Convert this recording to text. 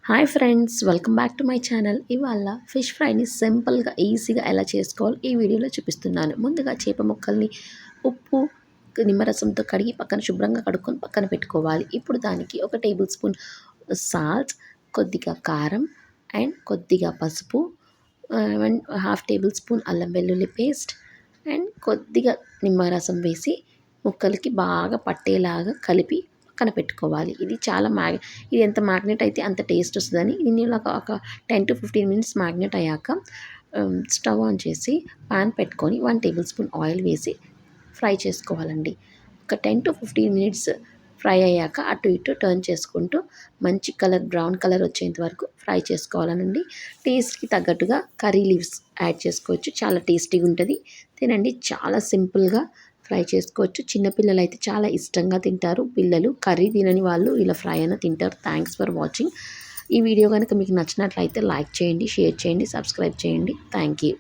Hi friends, welcome back to my channel. ఇవాళ fish ఫ్రైని సింపుల్గా ఈజీగా ఎలా చేసుకోవాలో ఈ వీడియోలో చూపిస్తున్నాను. ముందుగా చేప ముక్కల్ని ఉప్పు నిమ్మరసంతో కడిగి పక్కన శుభ్రంగా కడుక్కొని పక్కన పెట్టుకోవాలి. ఇప్పుడు దానికి ఒక టేబుల్ స్పూన్ సాల్ట్, కొద్దిగా కారం అండ్ కొద్దిగా పసుపు, అండ్ హాఫ్ టేబుల్ స్పూన్ అల్లం వెల్లుల్లి పేస్ట్ అండ్ కొద్దిగా నిమ్మరసం వేసి ముక్కలకి బాగా పట్టేలాగా కలిపి పక్కన పెట్టుకోవాలి. ఇది ఎంత మ్యాగ్నెట్ అయితే అంత టేస్ట్ వస్తుందని దీన్ని ఇలా ఒక 10 to 15 మినిట్స్ మ్యాగ్నెట్ అయ్యాక స్టవ్ ఆన్ చేసి పాన్ పెట్టుకొని 1 టేబుల్ స్పూన్ ఆయిల్ వేసి ఫ్రై చేసుకోవాలండి. ఒక 10 to 15 మినిట్స్ ఫ్రై అయ్యాక అటు ఇటు టర్న్ చేసుకుంటూ మంచి బ్రౌన్ కలర్ వచ్చేంత వరకు ఫ్రై చేసుకోవాలనండి. టేస్ట్కి తగ్గట్టుగా కర్రీ లీవ్స్ యాడ్ చేసుకోవచ్చు. చాలా టేస్టీగా ఉంటుంది. తినండి, చాలా సింపుల్గా ఫ్రై చేసుకోవచ్చు. చిన్నపిల్లలు అయితే చాలా ఇష్టంగా తింటారు. పిల్లలు కర్రీ తినని వాళ్ళు ఇలా ఫ్రై అయినా తింటారు. Thanks for watching. ఈ వీడియో కనుక మీకు నచ్చినట్లయితే లైక్ చేయండి, షేర్ చేయండి, సబ్స్క్రైబ్ చేయండి. Thank you.